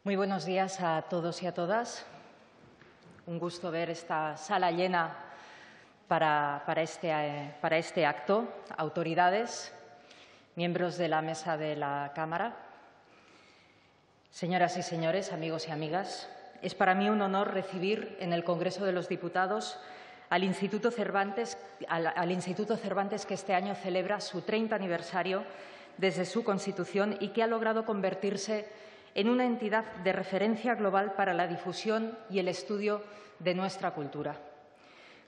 Muy buenos días a todos y a todas. Un gusto ver esta sala llena para este acto. Autoridades, miembros de la mesa de la Cámara, señoras y señores, amigos y amigas, es para mí un honor recibir en el Congreso de los Diputados al Instituto Cervantes que este año celebra su 30 aniversario desde su constitución y que ha logrado convertirse en una entidad de referencia global para la difusión y el estudio de nuestra cultura.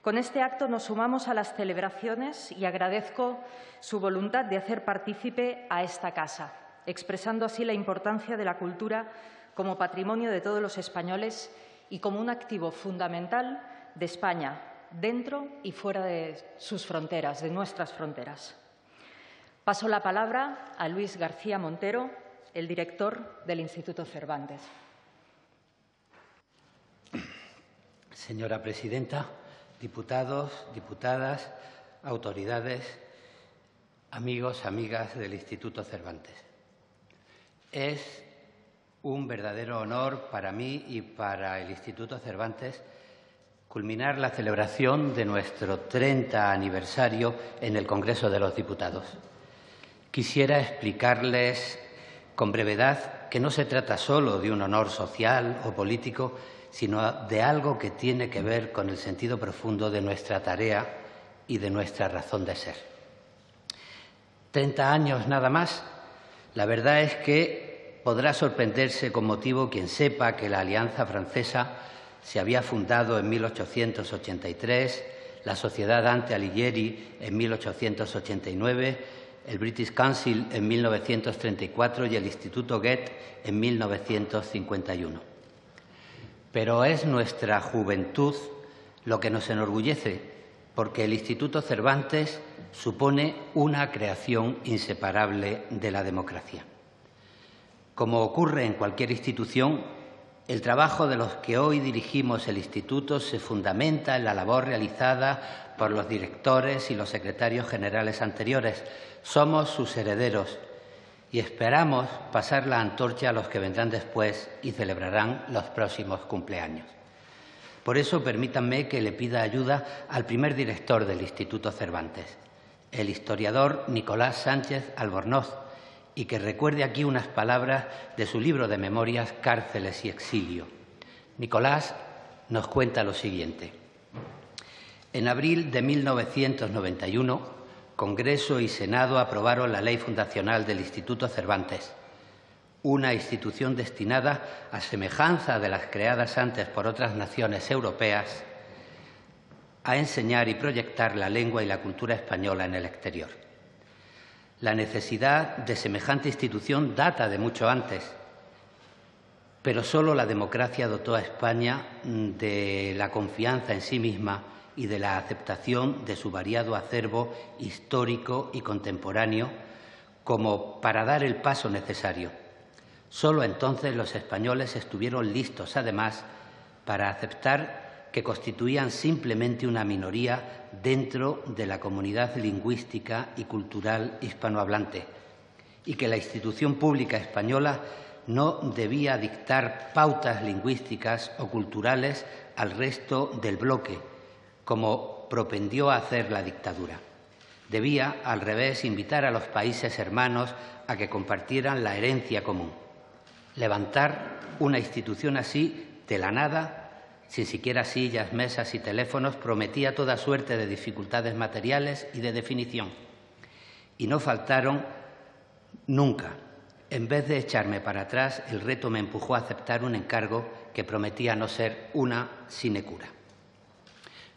Con este acto nos sumamos a las celebraciones y agradezco su voluntad de hacer partícipe a esta casa, expresando así la importancia de la cultura como patrimonio de todos los españoles y como un activo fundamental de España, dentro y fuera de sus fronteras, de nuestras fronteras. Paso la palabra a Luis García Montero, el director del Instituto Cervantes. Señora presidenta, diputados, diputadas, autoridades, amigos, amigas del Instituto Cervantes. Es un verdadero honor para mí y para el Instituto Cervantes culminar la celebración de nuestro 30 aniversario en el Congreso de los Diputados. Quisiera explicarles con brevedad que no se trata solo de un honor social o político, sino de algo que tiene que ver con el sentido profundo de nuestra tarea y de nuestra razón de ser. 30 años nada más. La verdad es que podrá sorprenderse con motivo quien sepa que la Alianza Francesa se había fundado en 1883, la Sociedad Dante Alighieri en 1889, el British Council en 1934 y el Instituto Goethe en 1951. Pero es nuestra juventud lo que nos enorgullece, porque el Instituto Cervantes supone una creación inseparable de la democracia. Como ocurre en cualquier institución, el trabajo de los que hoy dirigimos el Instituto se fundamenta en la labor realizada por los directores y los secretarios generales anteriores. Somos sus herederos y esperamos pasar la antorcha a los que vendrán después y celebrarán los próximos cumpleaños. Por eso, permítanme que le pida ayuda al primer director del Instituto Cervantes, el historiador Nicolás Sánchez Albornoz, y que recuerde aquí unas palabras de su libro de memorias Cárceles y exilio. Nicolás nos cuenta lo siguiente. En abril de 1991, Congreso y Senado aprobaron la Ley Fundacional del Instituto Cervantes, una institución destinada, a semejanza de las creadas antes por otras naciones europeas, a enseñar y proyectar la lengua y la cultura española en el exterior. La necesidad de semejante institución data de mucho antes, pero solo la democracia dotó a España de la confianza en sí misma y de la aceptación de su variado acervo histórico y contemporáneo como para dar el paso necesario. Solo entonces los españoles estuvieron listos, además, para aceptar que constituían simplemente una minoría dentro de la comunidad lingüística y cultural hispanohablante y que la institución pública española no debía dictar pautas lingüísticas o culturales al resto del bloque, como propendió a hacer la dictadura. Debía, al revés, invitar a los países hermanos a que compartieran la herencia común. Levantar una institución así, de la nada, sin siquiera sillas, mesas y teléfonos, prometía toda suerte de dificultades materiales y de definición. Y no faltaron nunca. En vez de echarme para atrás, el reto me empujó a aceptar un encargo que prometía no ser una sinecura.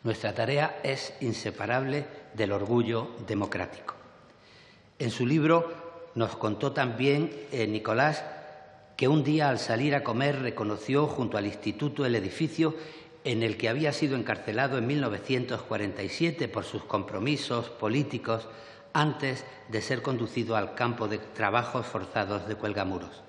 Nuestra tarea es inseparable del orgullo democrático. En su libro nos contó también Nicolás que un día al salir a comer reconoció junto al instituto el edificio en el que había sido encarcelado en 1947 por sus compromisos políticos antes de ser conducido al campo de trabajos forzados de Cuelgamuros.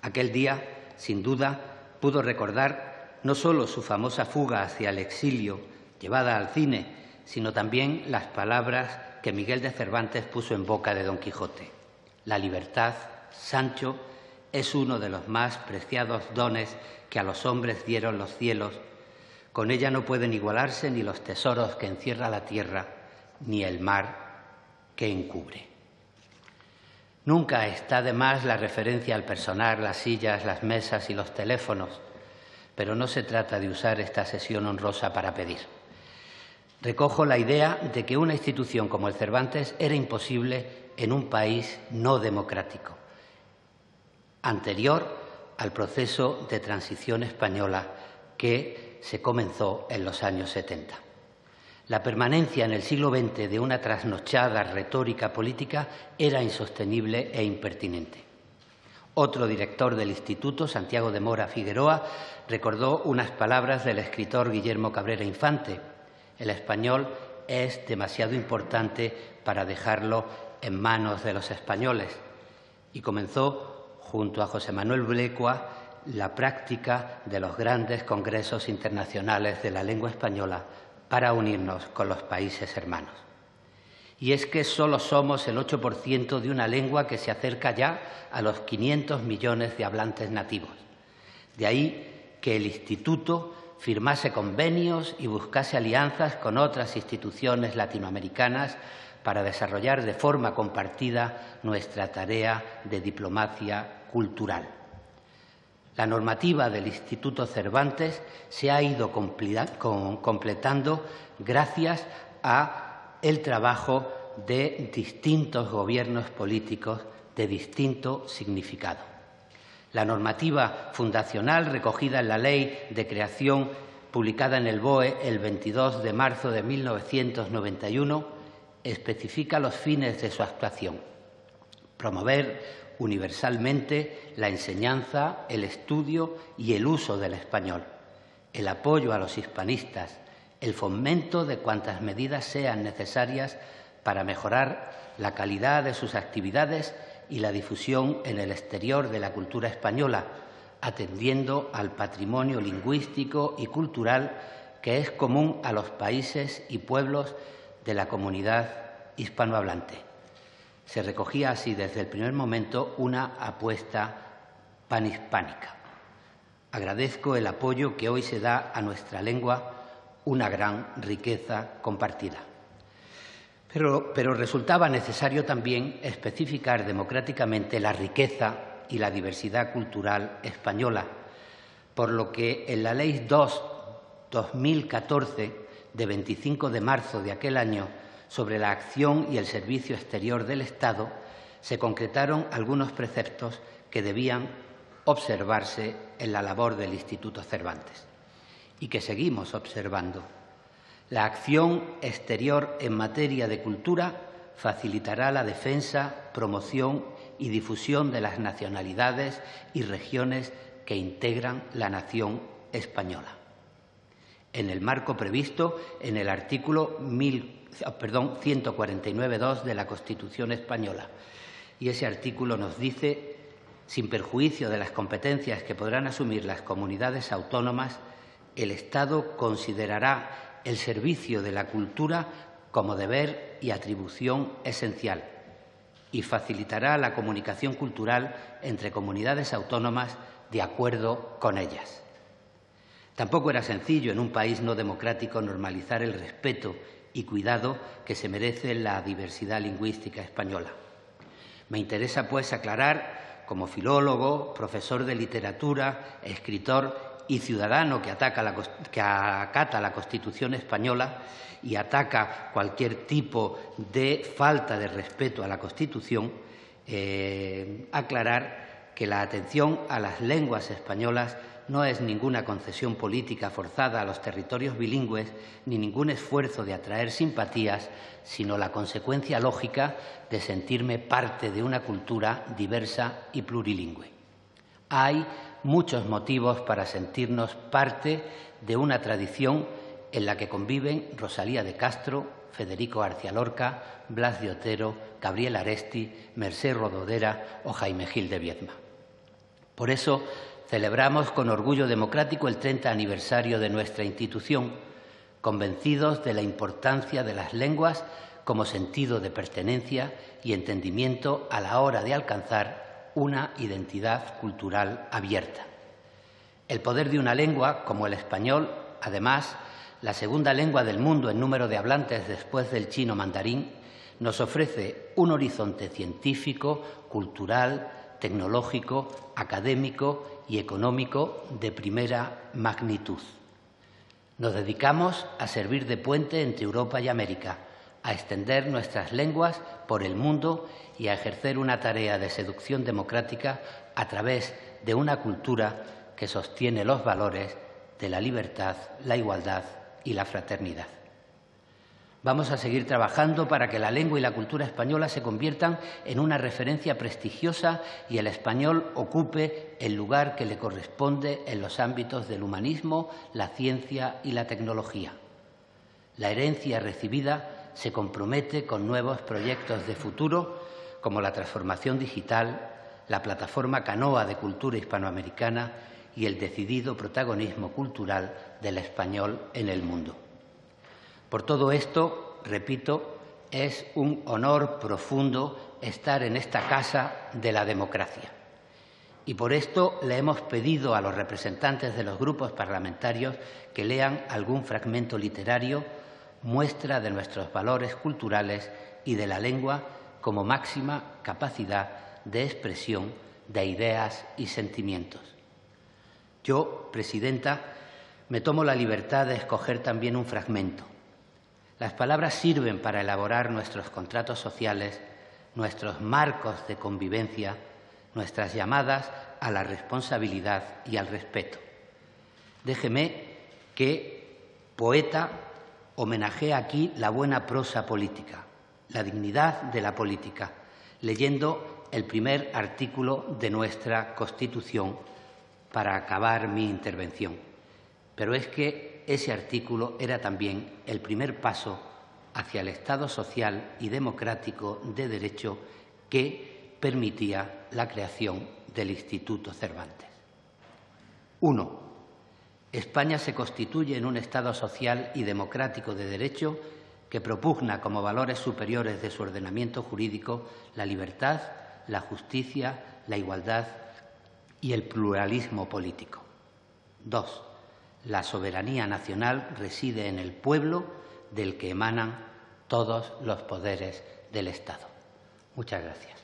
Aquel día, sin duda, pudo recordar no solo su famosa fuga hacia el exilio llevada al cine, sino también las palabras que Miguel de Cervantes puso en boca de Don Quijote. La libertad, Sancho, es uno de los más preciados dones que a los hombres dieron los cielos. Con ella no pueden igualarse ni los tesoros que encierra la tierra, ni el mar que encubre. Nunca está de más la referencia al personal, las sillas, las mesas y los teléfonos, pero no se trata de usar esta sesión honrosa para pedir. Recojo la idea de que una institución como el Cervantes era imposible en un país no democrático, anterior al proceso de transición española que se comenzó en los años 70. La permanencia en el siglo XX de una trasnochada retórica política era insostenible e impertinente. Otro director del Instituto, Santiago de Mora Figueroa, recordó unas palabras del escritor Guillermo Cabrera Infante: el español es demasiado importante para dejarlo en manos de los españoles. Y comenzó, junto a José Manuel Blecua, la práctica de los grandes congresos internacionales de la lengua española para unirnos con los países hermanos. Y es que solo somos el 8% de una lengua que se acerca ya a los 500 millones de hablantes nativos. De ahí que el Instituto firmase convenios y buscase alianzas con otras instituciones latinoamericanas para desarrollar de forma compartida nuestra tarea de diplomacia cultural. La normativa del Instituto Cervantes se ha ido completando gracias al trabajo de distintos gobiernos políticos de distinto significado. La normativa fundacional recogida en la Ley de Creación publicada en el BOE el 22 de marzo de 1991 especifica los fines de su actuación: promover universalmente la enseñanza, el estudio y el uso del español, el apoyo a los hispanistas, el fomento de cuantas medidas sean necesarias para mejorar la calidad de sus actividades y la difusión en el exterior de la cultura española, atendiendo al patrimonio lingüístico y cultural que es común a los países y pueblos de la comunidad hispanohablante. Se recogía así desde el primer momento una apuesta panhispánica. Agradezco el apoyo que hoy se da a nuestra lengua, una gran riqueza compartida. Pero resultaba necesario también especificar democráticamente la riqueza y la diversidad cultural española, por lo que en la Ley 2/2014, de 25 de marzo de aquel año, sobre la acción y el servicio exterior del Estado, se concretaron algunos preceptos que debían observarse en la labor del Instituto Cervantes y que seguimos observando. La acción exterior en materia de cultura facilitará la defensa, promoción y difusión de las nacionalidades y regiones que integran la nación española, en el marco previsto en el artículo 149.2 de la Constitución española. Y ese artículo nos dice: sin perjuicio de las competencias que podrán asumir las comunidades autónomas, el Estado considerará el servicio de la cultura como deber y atribución esencial y facilitará la comunicación cultural entre comunidades autónomas de acuerdo con ellas. Tampoco era sencillo en un país no democrático normalizar el respeto y cuidado que se merece la diversidad lingüística española. Me interesa, pues, aclarar, como filólogo, profesor de literatura, escritor y ciudadano que acata la Constitución española y ataca cualquier tipo de falta de respeto a la Constitución, aclarar que la atención a las lenguas españolas no es ninguna concesión política forzada a los territorios bilingües ni ningún esfuerzo de atraer simpatías, sino la consecuencia lógica de sentirme parte de una cultura diversa y plurilingüe. Hay muchos motivos para sentirnos parte de una tradición en la que conviven Rosalía de Castro, Federico García Lorca, Blas de Otero, Gabriel Aresti, Mercé Rododera o Jaime Gil de Viedma. Por eso celebramos con orgullo democrático el 30 aniversario de nuestra institución, convencidos de la importancia de las lenguas como sentido de pertenencia y entendimiento a la hora de alcanzar una identidad cultural abierta. El poder de una lengua, como el español, además, la segunda lengua del mundo en número de hablantes después del chino mandarín, nos ofrece un horizonte científico, cultural, tecnológico, académico y económico de primera magnitud. Nos dedicamos a servir de puente entre Europa y América, a extender nuestras lenguas por el mundo y a ejercer una tarea de seducción democrática a través de una cultura que sostiene los valores de la libertad, la igualdad y la fraternidad. Vamos a seguir trabajando para que la lengua y la cultura española se conviertan en una referencia prestigiosa y el español ocupe el lugar que le corresponde en los ámbitos del humanismo, la ciencia y la tecnología. La herencia recibida se compromete con nuevos proyectos de futuro, como la transformación digital, la plataforma Canoa de Cultura Hispanoamericana y el decidido protagonismo cultural del español en el mundo. Por todo esto, repito, es un honor profundo estar en esta casa de la democracia. Y por esto le hemos pedido a los representantes de los grupos parlamentarios que lean algún fragmento literario, muestra de nuestros valores culturales y de la lengua como máxima capacidad de expresión de ideas y sentimientos. Yo, presidenta, me tomo la libertad de escoger también un fragmento. Las palabras sirven para elaborar nuestros contratos sociales, nuestros marcos de convivencia, nuestras llamadas a la responsabilidad y al respeto. Déjeme que, poeta, homenajee aquí la buena prosa política, la dignidad de la política, leyendo el primer artículo de nuestra Constitución para acabar mi intervención. Pero es que ese artículo era también el primer paso hacia el Estado social y democrático de derecho que permitía la creación del Instituto Cervantes. 1. España se constituye en un Estado social y democrático de derecho que propugna como valores superiores de su ordenamiento jurídico la libertad, la justicia, la igualdad y el pluralismo político. 2. La soberanía nacional reside en el pueblo del que emanan todos los poderes del Estado. Muchas gracias.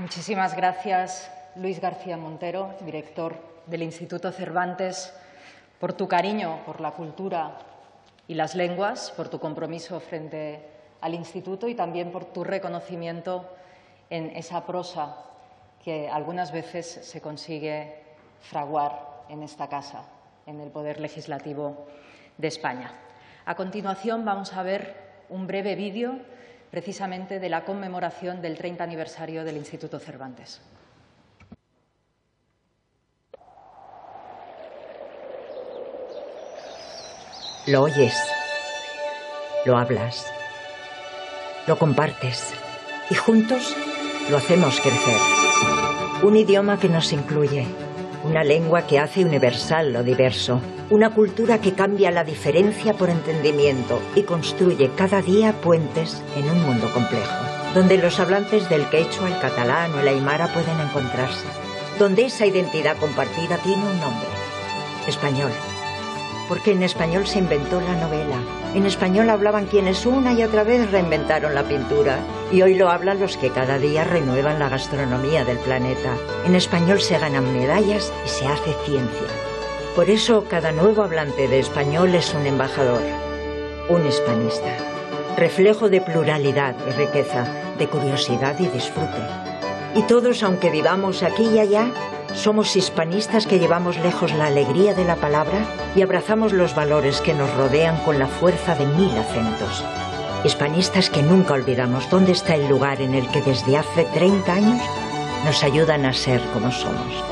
Muchísimas gracias, Luis García Montero, director del Instituto Cervantes, por tu cariño por la cultura y las lenguas, por tu compromiso frente al Instituto y también por tu reconocimiento en esa prosa que algunas veces se consigue fraguar en esta casa, en el Poder Legislativo de España. A continuación vamos a ver un breve vídeo precisamente de la conmemoración del 30 aniversario del Instituto Cervantes. Lo oyes, lo hablas, lo compartes y juntos lo hacemos crecer. Un idioma que nos incluye, una lengua que hace universal lo diverso, una cultura que cambia la diferencia por entendimiento y construye cada día puentes en un mundo complejo, donde los hablantes del quechua, el catalán o el aymara pueden encontrarse, donde esa identidad compartida tiene un nombre: español. Porque en español se inventó la novela, en español hablaban quienes una y otra vez reinventaron la pintura y hoy lo hablan los que cada día renuevan la gastronomía del planeta. En español se ganan medallas y se hace ciencia. Por eso cada nuevo hablante de español es un embajador, un hispanista, reflejo de pluralidad y riqueza, de curiosidad y disfrute. Y todos, aunque vivamos aquí y allá, somos hispanistas que llevamos lejos la alegría de la palabra y abrazamos los valores que nos rodean con la fuerza de 1000 acentos. Hispanistas que nunca olvidamos dónde está el lugar en el que desde hace 30 años nos ayudan a ser como somos.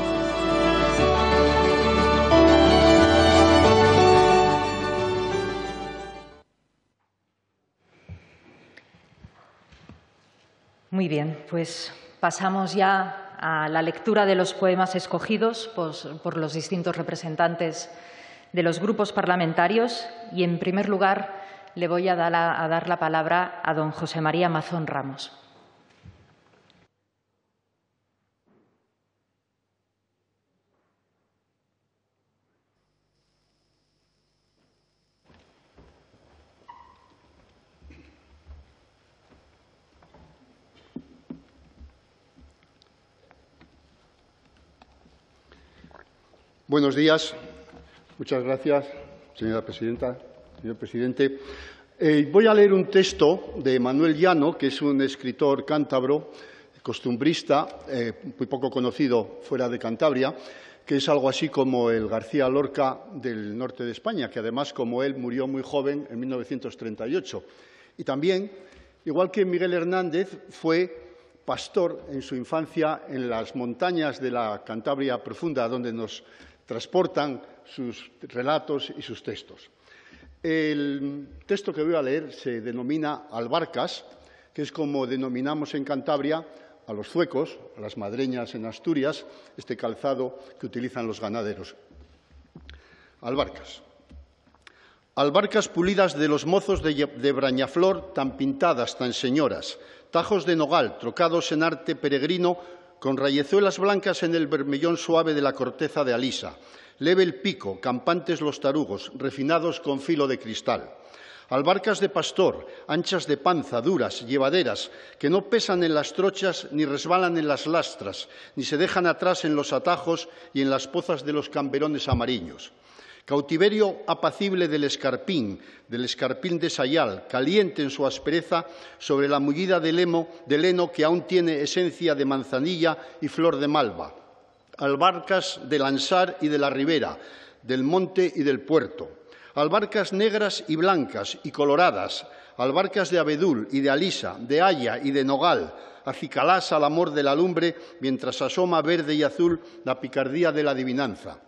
Muy bien, pues pasamos ya a la lectura de los poemas escogidos por los distintos representantes de los grupos parlamentarios y, en primer lugar, le voy a dar la palabra a don José María Mazón Ramos. Buenos días. Muchas gracias, señora presidenta, señor presidente. Voy a leer un texto de Manuel Llano, que es un escritor cántabro, costumbrista, muy poco conocido fuera de Cantabria, que es algo así como el García Lorca del norte de España, que además, como él, murió muy joven en 1938. Y también, igual que Miguel Hernández, fue pastor en su infancia en las montañas de la Cantabria profunda, donde nos transportan sus relatos y sus textos. El texto que voy a leer se denomina Albarcas, que es como denominamos en Cantabria a los zuecos, a las madreñas en Asturias, este calzado que utilizan los ganaderos. Albarcas. Albarcas pulidas de los mozos de Brañaflor, tan pintadas, tan señoras, tajos de nogal, trocados en arte peregrino, con rayezuelas blancas en el vermellón suave de la corteza de alisa, leve el pico, campantes los tarugos, refinados con filo de cristal. Albarcas de pastor, anchas de panza, duras, llevaderas, que no pesan en las trochas ni resbalan en las lastras, ni se dejan atrás en los atajos y en las pozas de los camberones amarillos. Cautiverio apacible del escarpín de sayal, caliente en su aspereza sobre la mullida de heno que aún tiene esencia de manzanilla y flor de malva. Albarcas del Ansar y de la Ribera, del monte y del puerto. Albarcas negras y blancas y coloradas, albarcas de abedul y de alisa, de haya y de nogal, acicalás al amor de la lumbre mientras asoma verde y azul la picardía de la adivinanza.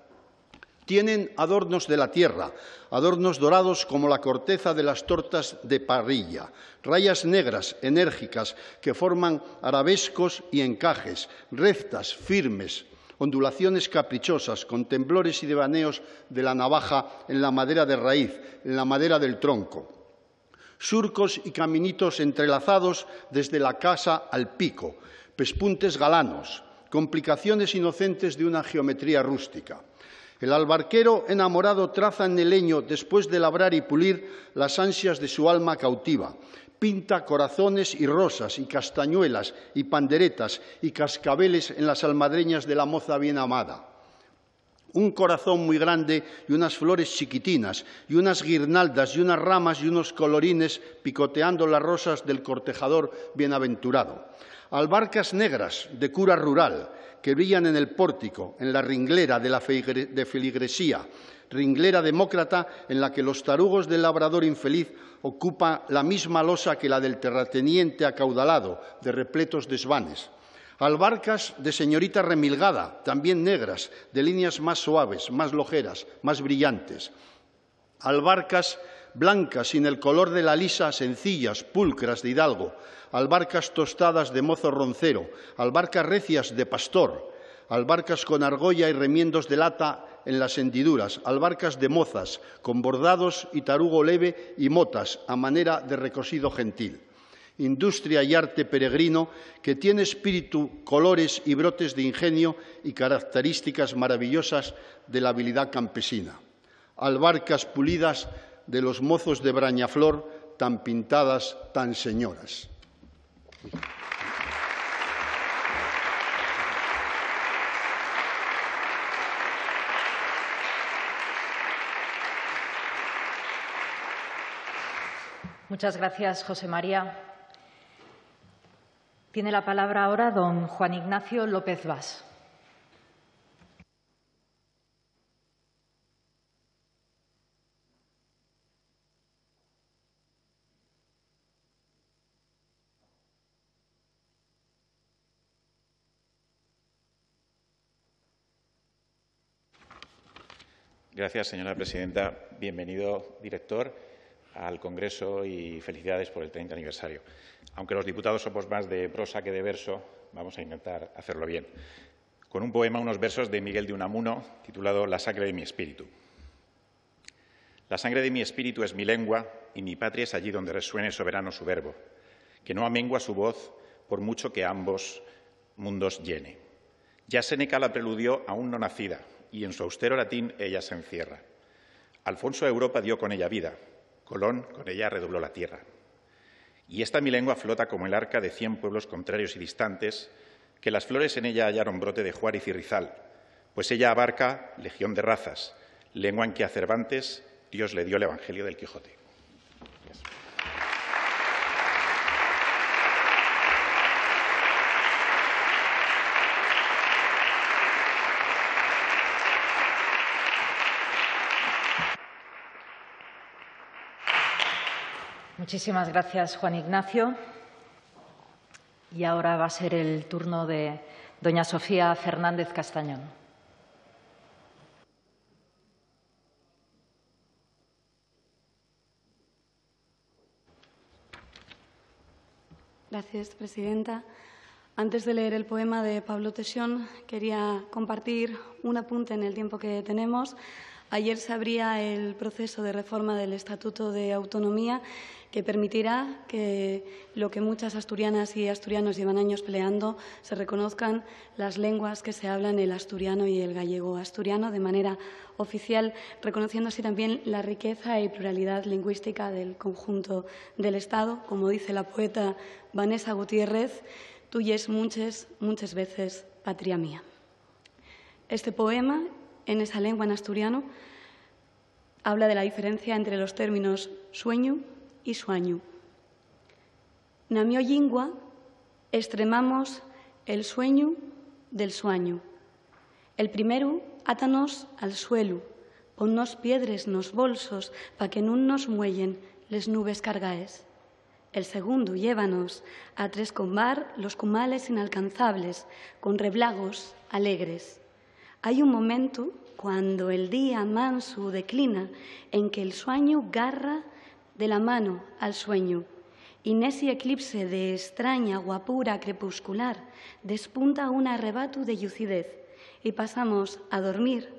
Tienen adornos de la tierra, adornos dorados como la corteza de las tortas de parrilla, rayas negras, enérgicas, que forman arabescos y encajes, rectas, firmes, ondulaciones caprichosas, con temblores y devaneos de la navaja en la madera de raíz, en la madera del tronco. Surcos y caminitos entrelazados desde la casa al pico, pespuntes galanos, complicaciones inocentes de una geometría rústica. El albarquero enamorado traza en el leño, después de labrar y pulir, las ansias de su alma cautiva. Pinta corazones y rosas y castañuelas y panderetas y cascabeles en las almadreñas de la moza bien amada. Un corazón muy grande y unas flores chiquitinas y unas guirnaldas y unas ramas y unos colorines picoteando las rosas del cortejador bienaventurado. Albarcas negras de cura rural que brillan en el pórtico, en la ringlera de feligresía, ringlera demócrata en la que los tarugos del labrador infeliz ocupan la misma losa que la del terrateniente acaudalado, de repletos desvanes. Albarcas de señorita remilgada, también negras, de líneas más suaves, más lojeras, más brillantes. Albarcas blancas sin el color de la lisa, sencillas, pulcras de hidalgo. Albarcas tostadas de mozo roncero, albarcas recias de pastor, albarcas con argolla y remiendos de lata en las hendiduras, albarcas de mozas, con bordados y tarugo leve y motas a manera de recosido gentil. Industria y arte peregrino que tiene espíritu, colores y brotes de ingenio y características maravillosas de la habilidad campesina. Albarcas pulidas de los mozos de Brañaflor, tan pintadas, tan señoras. Muchas gracias, José María. Tiene la palabra ahora don Juan Ignacio López Bas. Gracias, señora presidenta. Bienvenido, director. al Congreso y felicidades por el 30 aniversario. Aunque los diputados somos más de prosa que de verso, vamos a intentar hacerlo bien. Con un poema, unos versos de Miguel de Unamuno, titulado La sangre de mi espíritu. La sangre de mi espíritu es mi lengua y mi patria es allí donde resuene soberano su verbo, que no amengua su voz por mucho que ambos mundos llene. Ya Séneca la preludió aún no nacida y en su austero latín ella se encierra. Alfonso a Europa dio con ella vida, Colón con ella redobló la tierra. Y esta mi lengua flota como el arca de 100 pueblos contrarios y distantes, que las flores en ella hallaron brote de Juárez y Rizal, pues ella abarca legión de razas, lengua en que a Cervantes Dios le dio el Evangelio del Quijote. Gracias. Muchísimas gracias, Juan Ignacio. Y ahora va a ser el turno de doña Sofía Fernández Castañón. Gracias, presidenta. Antes de leer el poema de Pablo Tesión, quería compartir un apunte en el tiempo que tenemos. Ayer se abría el proceso de reforma del Estatuto de Autonomía que permitirá que lo que muchas asturianas y asturianos llevan años peleando, se reconozcan las lenguas que se hablan, el asturiano y el gallego asturiano, de manera oficial, reconociendo así también la riqueza y pluralidad lingüística del conjunto del Estado. Como dice la poeta Vanessa Gutiérrez, tuyes muchas veces patria mía. Este poema, en esa lengua en asturiano, habla de la diferencia entre los términos sueño y suaño. Na mio lingua extremamos el sueño del suaño. El primero átanos al suelo, ponnos piedres nos bolsos pa que nun nos muellen les nubes cargaes. El segundo llévanos a trescombar los cumales inalcanzables con reblagos alegres. Hay un momento cuando el día manso declina en que el sueño garra de la mano al sueño y en ese eclipse de extraña guapura crepuscular despunta un arrebato de lucidez y pasamos a dormir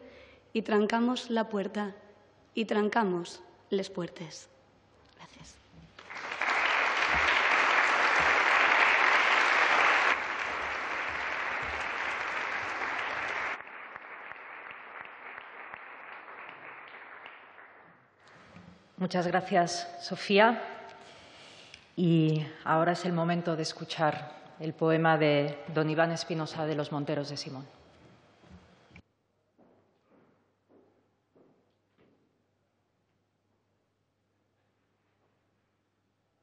y trancamos la puerta y trancamos les puertes. Gracias. Muchas gracias, Sofía. Y ahora es el momento de escuchar el poema de don Iván Espinosa de los Monteros de Simón.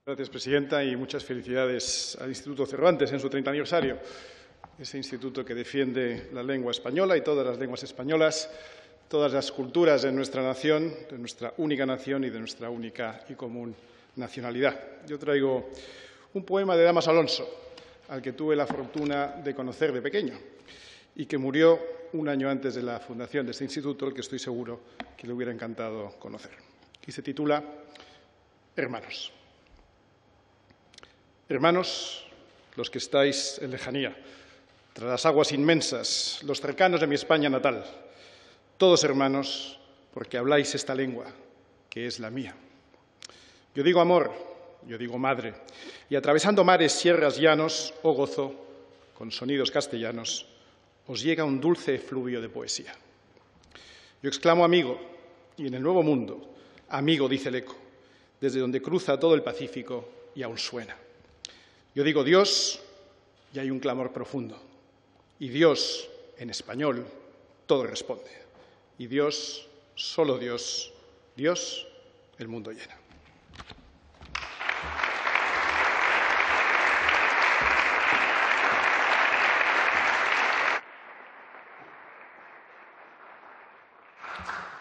Gracias, presidenta, y muchas felicidades al Instituto Cervantes en su 30 aniversario. Ese instituto que defiende la lengua española y todas las lenguas españolas, todas las culturas de nuestra nación, de nuestra única nación y de nuestra única y común nacionalidad. Yo traigo un poema de Damas Alonso, al que tuve la fortuna de conocer de pequeño y que murió un año antes de la fundación de este instituto, el que estoy seguro que le hubiera encantado conocer. Y se titula Hermanos. Hermanos, los que estáis en lejanía, tras las aguas inmensas, los cercanos de mi España natal, todos hermanos, porque habláis esta lengua, que es la mía. Yo digo amor, yo digo madre, y atravesando mares, sierras, llanos, oh gozo, con sonidos castellanos, os llega un dulce efluvio de poesía. Yo exclamo amigo, y en el Nuevo Mundo, amigo, dice el eco, desde donde cruza todo el Pacífico y aún suena. Yo digo Dios, y hay un clamor profundo, y Dios, en español, todo responde. Y Dios, solo Dios, Dios, el mundo llena.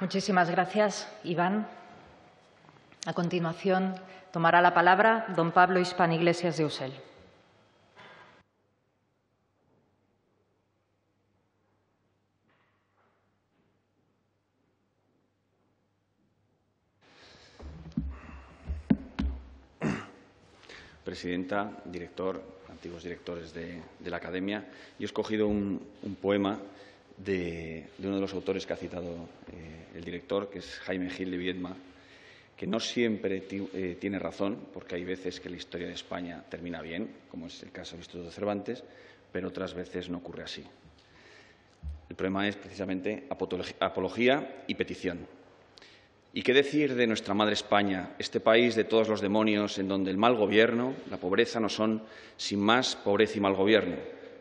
Muchísimas gracias, Iván. A continuación, tomará la palabra don Pablo Hispán Iglesias de Usel. presidenta, director, antiguos directores de la Academia. Yo he escogido un poema de uno de los autores que ha citado el director, que es Jaime Gil de Viedma, que no siempre tiene razón, porque hay veces que la historia de España termina bien, como es el caso del Instituto Cervantes, pero otras veces no ocurre así. El poema es precisamente apología y petición. ¿Y qué decir de nuestra madre España, este país de todos los demonios, en donde el mal gobierno, la pobreza no son sin más pobreza y mal gobierno,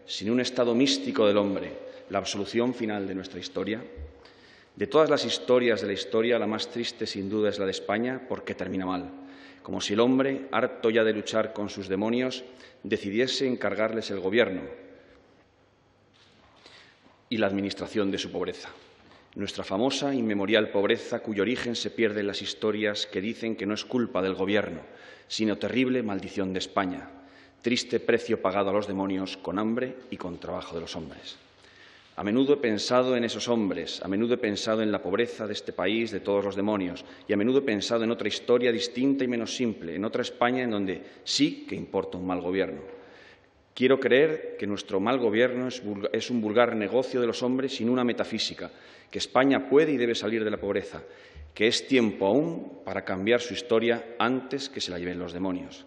sin un estado místico del hombre, la absolución final de nuestra historia? De todas las historias de la historia, la más triste sin duda es la de España, porque termina mal, como si el hombre, harto ya de luchar con sus demonios, decidiese encargarles el gobierno y la administración de su pobreza. Nuestra famosa inmemorial pobreza, cuyo origen se pierde en las historias que dicen que no es culpa del gobierno, sino terrible maldición de España, triste precio pagado a los demonios con hambre y con trabajo de los hombres. A menudo he pensado en esos hombres, a menudo he pensado en la pobreza de este país, de todos los demonios, y a menudo he pensado en otra historia distinta y menos simple, en otra España en donde sí que importa un mal gobierno. Quiero creer que nuestro mal gobierno es un vulgar negocio de los hombres sin una metafísica, que España puede y debe salir de la pobreza, que es tiempo aún para cambiar su historia antes que se la lleven los demonios.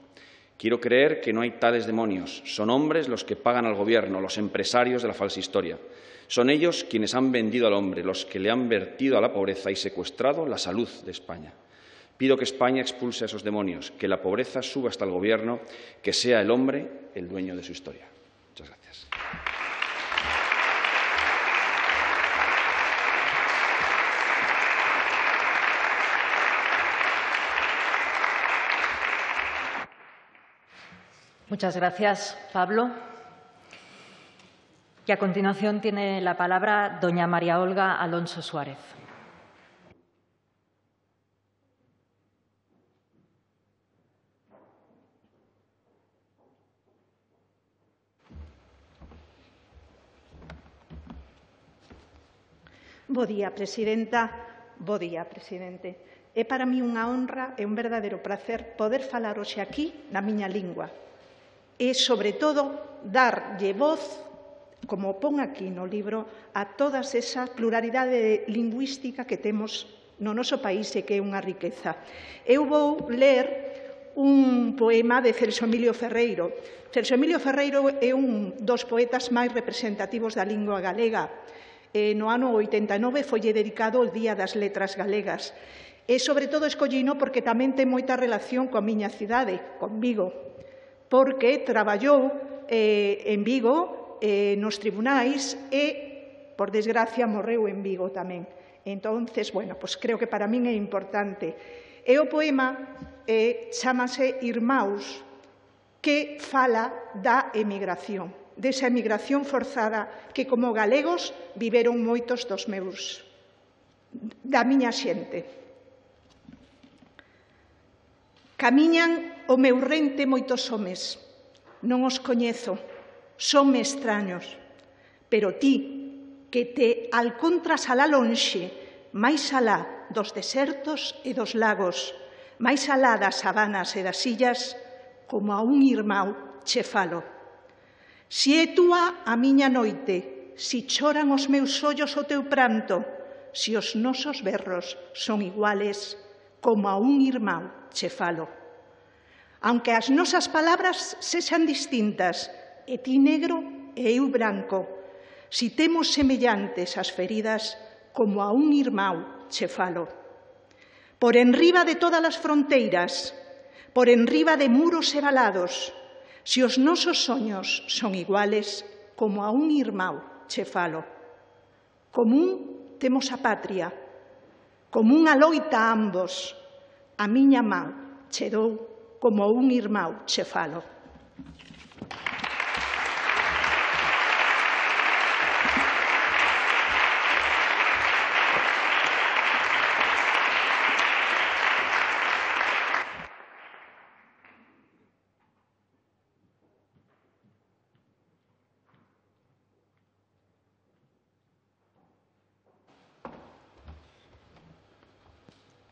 Quiero creer que no hay tales demonios, son hombres los que pagan al gobierno, los empresarios de la falsa historia. Son ellos quienes han vendido al hombre, los que le han vertido a la pobreza y secuestrado la salud de España. Pido que España expulse a esos demonios, que la pobreza suba hasta el gobierno, que sea el hombre el dueño de su historia. Muchas gracias. Muchas gracias, Pablo. Y a continuación tiene la palabra doña María Olga Alonso Suárez. Bo día, presidenta. Bo día, presidente. É para mí unha honra e un verdadeiro prazer poder falar hoxe aquí na miña lingua. E, sobre todo, darlle voz, como pon aquí no libro, a toda esa pluralidade lingüística que temos no noso país e que é unha riqueza. Eu vou ler un poema de Celso Emilio Ferreiro. Celso Emilio Ferreiro é un dos poetas máis representativos da lingua galega. No ano 89 folle dedicado o Día das Letras Galegas. E, sobre todo, escollino porque tamén ten moita relación coa miña cidade, con Vigo, porque traballou en Vigo nos tribunais e, por desgracia, morreu en Vigo tamén. Entonces, bueno, pues creo que para min é importante. E o poema chámase Irmãos, que fala da emigración, desa emigración forzada que, como galegos, viveron moitos da miña xente. Camiñan o meu rente moitos homes, non os coñezo, sonme extraños, pero ti, que te alcontras alá lonxe, máis alá dos desertos e dos lagos, máis alá das sabanas e das illas, como a un irmão che falo. Si é túa a miña noite, si choran os meus ollos o teu pranto, si os nosos berros son iguales, como a un irmão che falo. Aunque as nosas palabras sexan distintas, e ti negro e eu branco, si temos semellantes as feridas, como a un irmão che falo. Por enriba de todas as fronteiras, por enriba de muros e valados, si os nosos soños son iguales, como a un irmão che falo. Común temos a patria, común a loita a ambos, a miña man che dou, como a un irmão che falo.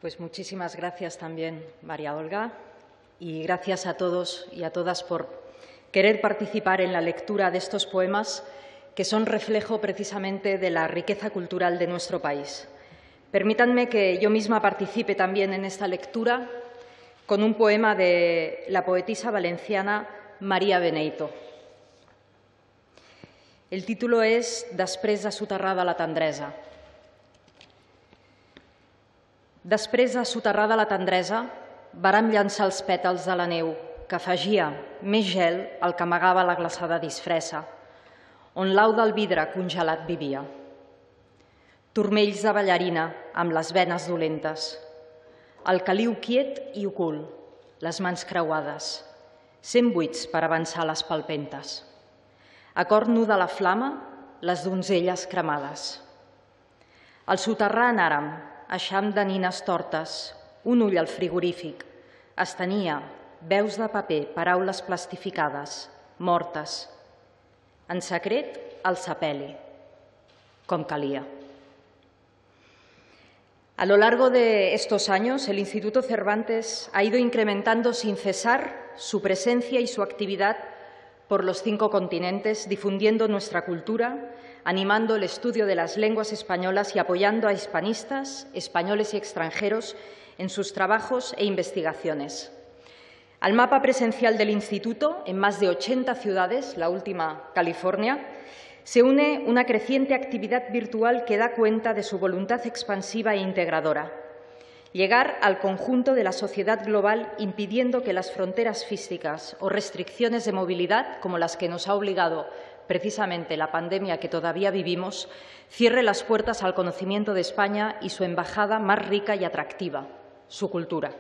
Pues muchísimas gracias también, María Olga. y gracias a todos y a todas por querer participar en la lectura de estos poemas que son reflejo precisamente de la riqueza cultural de nuestro país. Permítanme que yo misma participe también en esta lectura con un poema de la poetisa valenciana María Beneito. El título és Després de soterrada la tendresa. Després de soterrada la tendresa, vàrem llançar els pètals de la neu, que afegia més gel al que amagava la glaçada disfressa, on l'au del vidre congelat vivia. Turmells de ballarina amb les venes dolentes, el caliu quiet i ocult, les mans creuades, sent buits per avançar les palpentes. A cor nu de la flama, les donzelles cremades. Al soterrar anàrem, eixam de nines tortes, un ull al frigorífic, estenia, veus de paper, paraules plastificades, mortes. En secret, el sepeli, com calia. A lo largo de estos años, el Instituto Cervantes ha ido incrementando sin cesar su presencia y su actividad por los 5 continentes, difundiendo nuestra cultura, animando el estudio de las lenguas españolas y apoyando a hispanistas, españoles y extranjeros en sus trabajos e investigaciones. Al mapa presencial del Instituto, en más de 80 ciudades, la última California, se une una creciente actividad virtual que da cuenta de su voluntad expansiva e integradora. Llegar al conjunto de la sociedad global impidiendo que las fronteras físicas o restricciones de movilidad, como las que nos ha obligado precisamente la pandemia que todavía vivimos, cierre las puertas al conocimiento de España y su embajada más rica y atractiva, su cultura.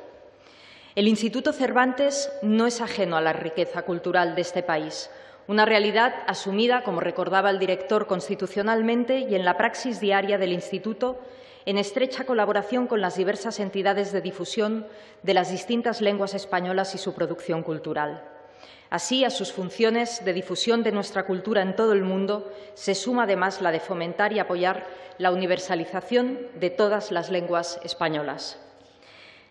El Instituto Cervantes no es ajeno a la riqueza cultural de este país, una realidad asumida, como recordaba el director, constitucionalmente y en la praxis diaria del Instituto, en estrecha colaboración con las diversas entidades de difusión de las distintas lenguas españolas y su producción cultural. Así, a sus funciones de difusión de nuestra cultura en todo el mundo se suma además la de fomentar y apoyar la universalización de todas las lenguas españolas.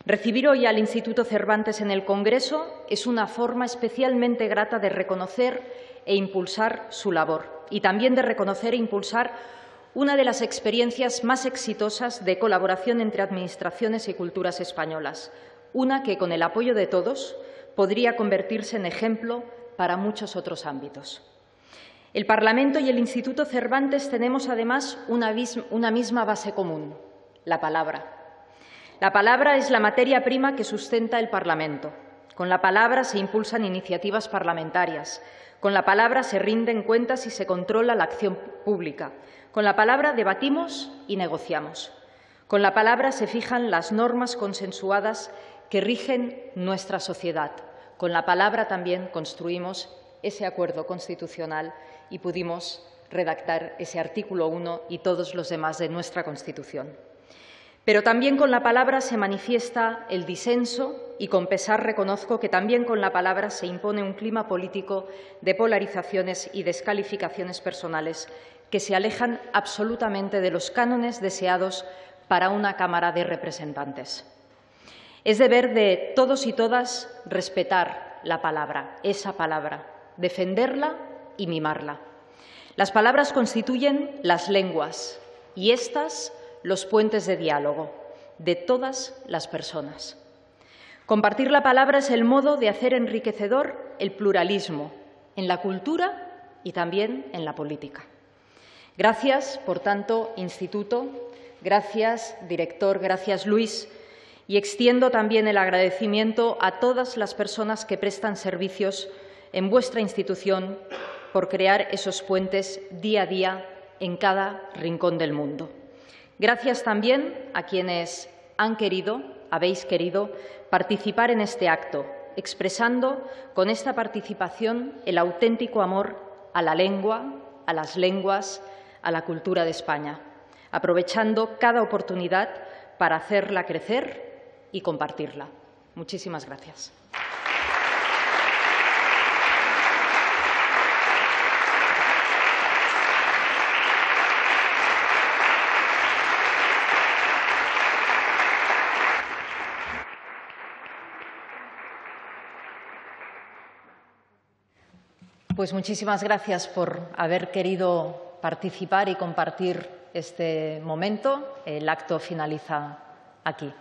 Recibir hoy al Instituto Cervantes en el Congreso es una forma especialmente grata de reconocer e impulsar su labor y también de reconocer e impulsar una de las experiencias más exitosas de colaboración entre administraciones y culturas españolas, una que, con el apoyo de todos, podría convertirse en ejemplo para muchos otros ámbitos. El Parlamento y el Instituto Cervantes tenemos, además, una misma base común, la palabra. La palabra es la materia prima que sustenta el Parlamento. Con la palabra se impulsan iniciativas parlamentarias. Con la palabra se rinden cuentas y se controla la acción pública. Con la palabra debatimos y negociamos. Con la palabra se fijan las normas consensuadas que rigen nuestra sociedad. Con la palabra también construimos ese acuerdo constitucional y pudimos redactar ese artículo 1 y todos los demás de nuestra Constitución. Pero también con la palabra se manifiesta el disenso y con pesar reconozco que también con la palabra se impone un clima político de polarizaciones y descalificaciones personales que se alejan absolutamente de los cánones deseados para una Cámara de Representantes. Es deber de todos y todas respetar la palabra, esa palabra, defenderla y mimarla. Las palabras constituyen las lenguas y éstas los puentes de diálogo de todas las personas. Compartir la palabra es el modo de hacer enriquecedor el pluralismo en la cultura y también en la política. Gracias, por tanto, Instituto, gracias, director, gracias, Luis, y extiendo también el agradecimiento a todas las personas que prestan servicios en vuestra institución por crear esos puentes día a día en cada rincón del mundo. Gracias también a quienes habéis querido participar en este acto, expresando con esta participación el auténtico amor a la lengua, a las lenguas, a la cultura de España, aprovechando cada oportunidad para hacerla crecer y compartirla. Muchísimas gracias. Pues muchísimas gracias por haber querido participar y compartir este momento. El acto finaliza aquí.